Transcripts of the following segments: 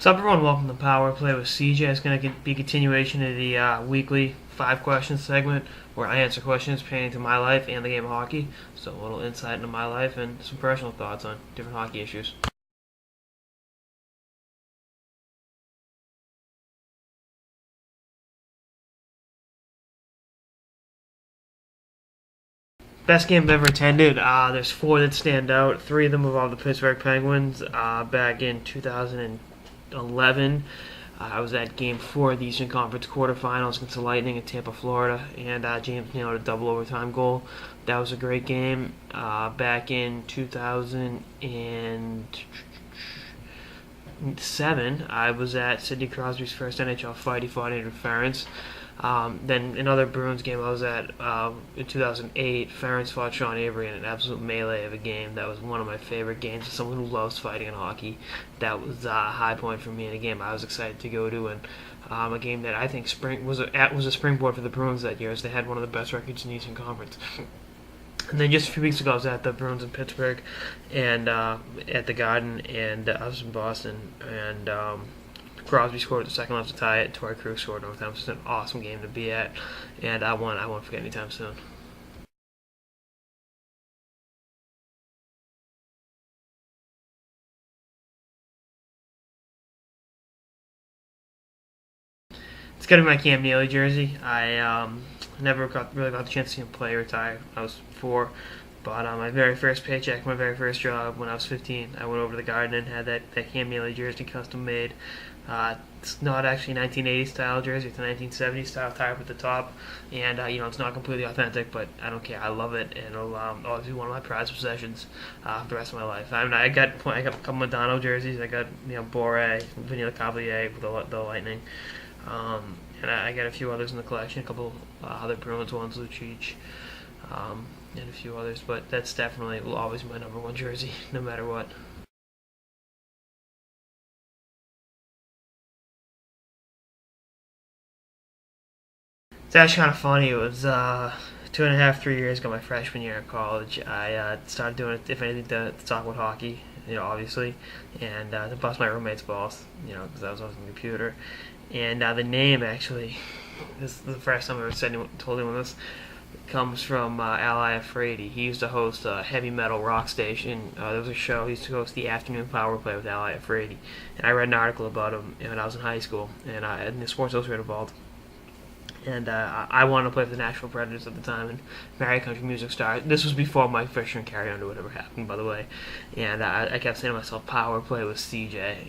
What's up, everyone? Welcome to Power Play with CJ. It's going to be a continuation of the weekly 5 questions segment where I answer questions pertaining to my life and the game of hockey. So, a little insight into my life and some personal thoughts on different hockey issues. Best game I've ever attended. There's four that stand out. Three of them involve the Pittsburgh Penguins. Back in 2011, I was at Game 4 of the Eastern Conference quarterfinals against the Lightning in Tampa, Florida, and James nailed a double overtime goal. That was a great game. Back in 2007, I was at Sidney Crosby's first NHL fight. He fought Andrew Ference. Then another Bruins game I was at in 2008, Ference fought Sean Avery in an absolute melee of a game. That was one of my favorite games. As someone who loves fighting in hockey, that was a high point for me in a game I was excited to go to, and a game that I think was a springboard for the Bruins that year, as they had one of the best records in the Eastern Conference. And then just a few weeks ago, I was at the Bruins in Pittsburgh, and at the Garden, and I was in Boston, and Crosby scored the second left to tie it. Torrey Krug scored in overtime. It was an awesome game to be at, and I won't forget anytime soon. It's got to be my Cam Neely jersey. I never really got the chance to see him play or retire. I was 4, but my very first paycheck, my very first job when I was 15, I went over to the Garden and had that Cam Neely jersey custom made. It's not actually a 1980s style jersey; it's a 1970s style tie up at the top, and it's not completely authentic, but I don't care. I love it, and it'll always be one of my prized possessions for the rest of my life. I got a couple Modano jerseys. I got Bore, Vinny Lecavalier with the Lightning. And I got a few others in the collection, a couple other Bruins ones, Lucic, and a few others, but that's definitely will always be my number one jersey, no matter what. It's actually kind of funny. It was 2.5, 3 years ago, my freshman year in college. I started doing it, if anything, to talk about hockey, obviously, and to bust my roommate's balls, because I was on the computer. And the name, actually, this is the first time I ever told anyone this, comes from Ally Afraidy. He used to host a heavy metal rock station. There was a show. He used to host the afternoon power play with Ally Afraidy. And I read an article about him when I was in high school, and in the Sports Illustrated involved. And I wanted to play for the Nashville Predators at the time and marry a country music star. This was before my freshman Carry Underwood ever happened, by the way. And I kept saying to myself, power play with CJ,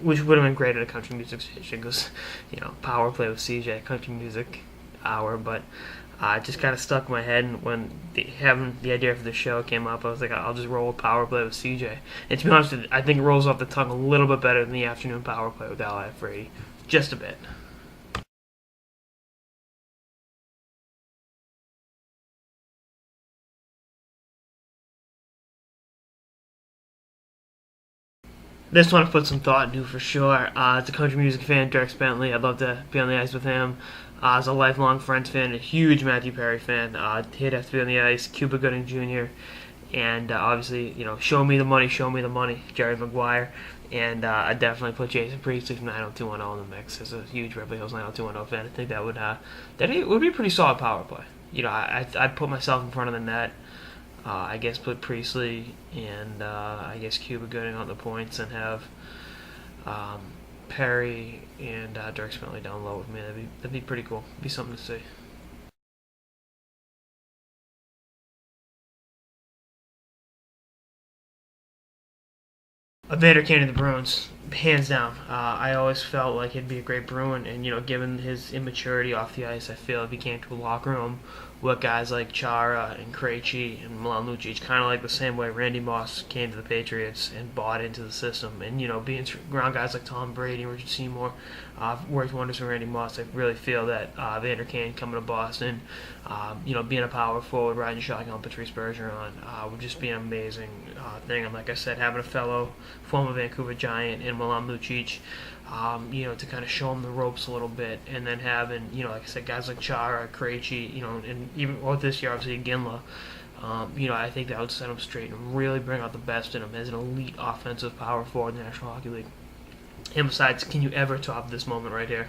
which would have been great at a country music station because, power play with CJ, country music hour. But it just kind of stuck in my head. And when having the idea for the show came up, I was like, I'll just roll with power play with CJ. And to be honest, I think it rolls off the tongue a little bit better than the afternoon power play with Ally Afraidy. Just a bit. This one I put some thought into for sure. As a country music fan, Dirk Bentley, I'd love to be on the ice with him. As a lifelong Friends fan, a huge Matthew Perry fan, he'd have to be on the ice. Cuba Gooding Jr. And obviously, show me the money, Jerry Maguire. And I'd definitely put Jason Priestley from 90210 in the mix as a huge Beverly Hills 90210 fan. I think that would be a pretty solid power play. I'd put myself in front of the net. I guess put Priestley and I guess Cuba Gooding on the points and have Perry and Dirk Bentley down low with me. That'd be pretty cool. Be something to see. Evander Kane to the Bruins, hands down. I always felt like he'd be a great Bruin, and given his immaturity off the ice, I feel if he came to a locker room with guys like Chara and Krejci and Milan Lucic, kind of like the same way Randy Moss came to the Patriots and bought into the system, and being around guys like Tom Brady and Richard Seymour, worked wonders for Randy Moss. I really feel that Evander Kane coming to Boston, being a power forward, riding shotgun on Patrice Bergeron, would just be an amazing thing. And like I said, having a fellow former Vancouver Giant in Milan Lucic, to kind of show him the ropes a little bit, and then having, like I said, guys like Chara, Krejci, and even this year, obviously, Ginla. I think that would set him straight and really bring out the best in him as an elite offensive power forward in the National Hockey League. And besides, can you ever top this moment right here?